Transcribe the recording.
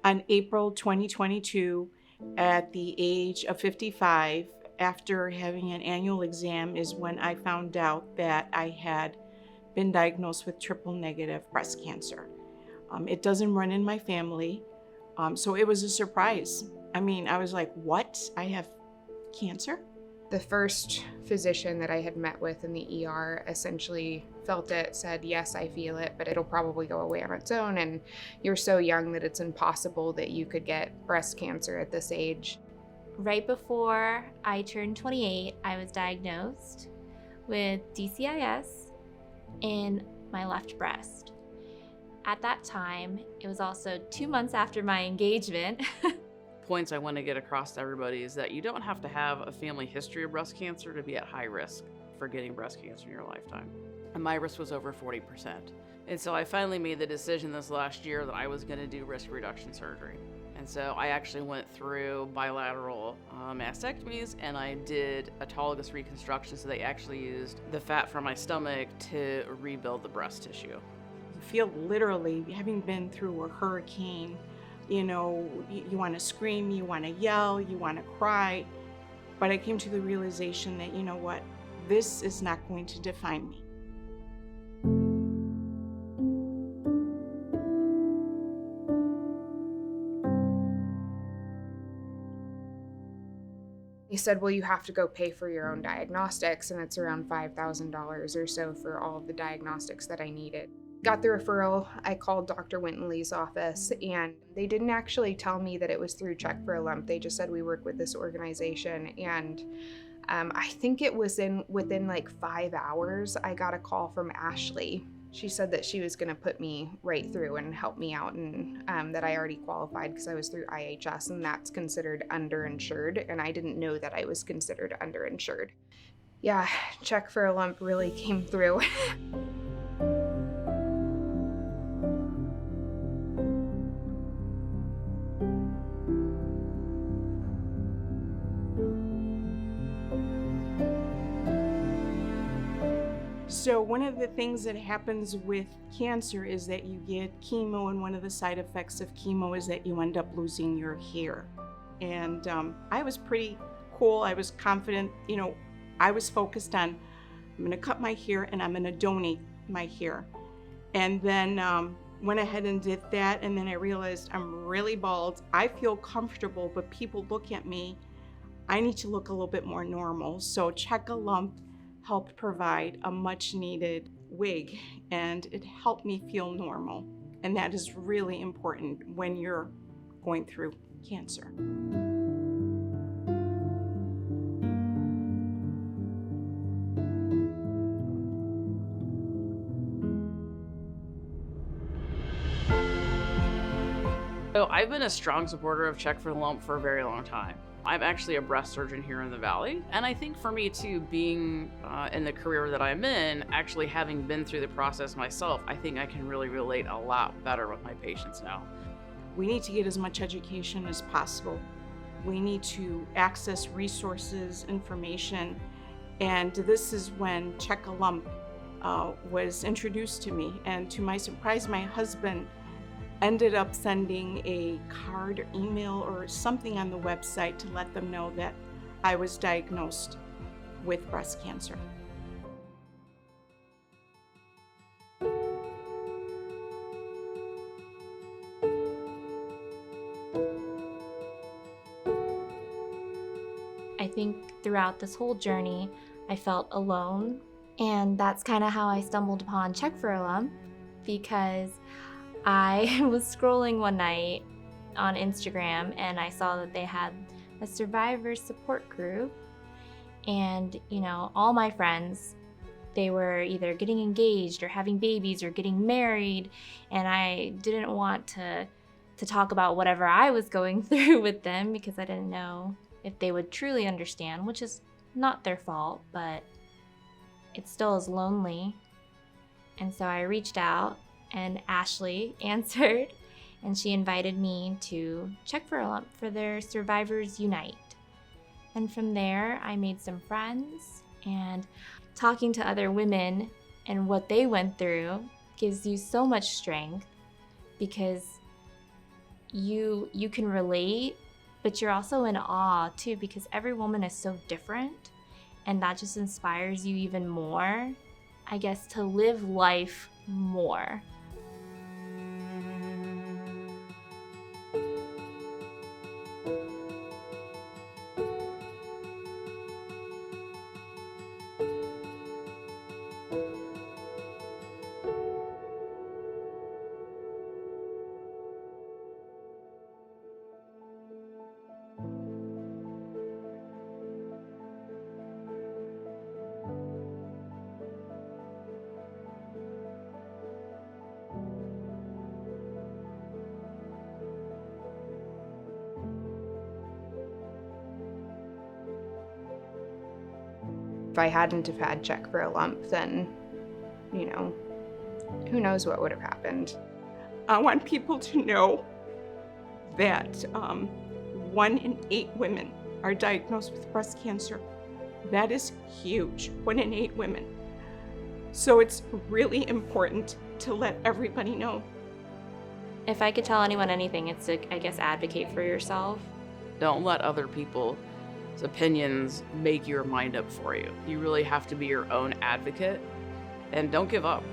On April 2022, at the age of 55, after having an annual exam, is when I found out that I had been diagnosed with triple negative breast cancer. It doesn't run in my family, so it was a surprise. I mean, I was like, what? I have cancer? The first physician that I had met with in the ER essentially felt it, said, yes, I feel it, but it'll probably go away on its own. And you're so young that it's impossible that you could get breast cancer at this age. Right before I turned 28, I was diagnosed with DCIS in my left breast. At that time, it was also 2 months after my engagement. Points I want to get across to everybody is that you don't have to have a family history of breast cancer to be at high risk for getting breast cancer in your lifetime. And my risk was over 40%. And so I finally made the decision this last year that I was going to do risk reduction surgery. And so I actually went through bilateral mastectomies, and I did autologous reconstruction, so they actually used the fat from my stomach to rebuild the breast tissue. You feel literally, having been through a hurricane, you know, you want to scream, you want to yell, you want to cry. But I came to the realization that, you know what, this is not going to define me. He said, well, you have to go pay for your own diagnostics, and it's around $5,000 or so for all of the diagnostics that I needed. Got the referral, I called Dr. Wintley's office, and they didn't actually tell me that it was through Check for a Lump. They just said, we work with this organization, and I think it was within like 5 hours, I got a call from Ashley. She said that she was gonna put me right through and help me out, and that I already qualified because I was through IHS, and that's considered underinsured, and I didn't know that I was considered underinsured. Yeah, Check for a Lump really came through. So one of the things that happens with cancer is that you get chemo, and one of the side effects of chemo is that you end up losing your hair. And I was pretty cool. I was confident. You know, I was focused on, I'm going to cut my hair and I'm going to donate my hair. And then went ahead and did that. And then I realized I'm really bald. I feel comfortable, but people look at me. I need to look a little bit more normal. So Check a Lump helped provide a much needed wig, and it helped me feel normal. And that is really important when you're going through cancer. So I've been a strong supporter of Check for the Lump for a very long time. I'm actually a breast surgeon here in the Valley, and I think for me too, being in the career that I'm in, actually having been through the process myself, I think I can really relate a lot better with my patients now. We need to get as much education as possible. We need to access resources, information, and this is when Check a Lump was introduced to me. And to my surprise, my husband ended up sending a card or email or something on the website to let them know that I was diagnosed with breast cancer. I think throughout this whole journey, I felt alone. And that's kind of how I stumbled upon Check for a Lump, because I was scrolling one night on Instagram and I saw that they had a survivor support group. And, you know, all my friends, they were either getting engaged or having babies or getting married. And I didn't want to talk about whatever I was going through with them because I didn't know if they would truly understand, which is not their fault, but it still is lonely. And so I reached out, and Ashley answered, and she invited me to Check for a Lump for their Survivors Unite. And from there, I made some friends, and talking to other women and what they went through gives you so much strength, because you can relate, but you're also in awe too, because every woman is so different, and that just inspires you even more, I guess, to live life more. If I hadn't have had check for a lump, then, who knows what would have happened. I want people to know that 1 in 8 women are diagnosed with breast cancer. That is huge, 1 in 8 women. So it's really important to let everybody know. If I could tell anyone anything, it's to, I guess, advocate for yourself. Don't let other people's opinions make your mind up for you. You really have to be your own advocate, and don't give up.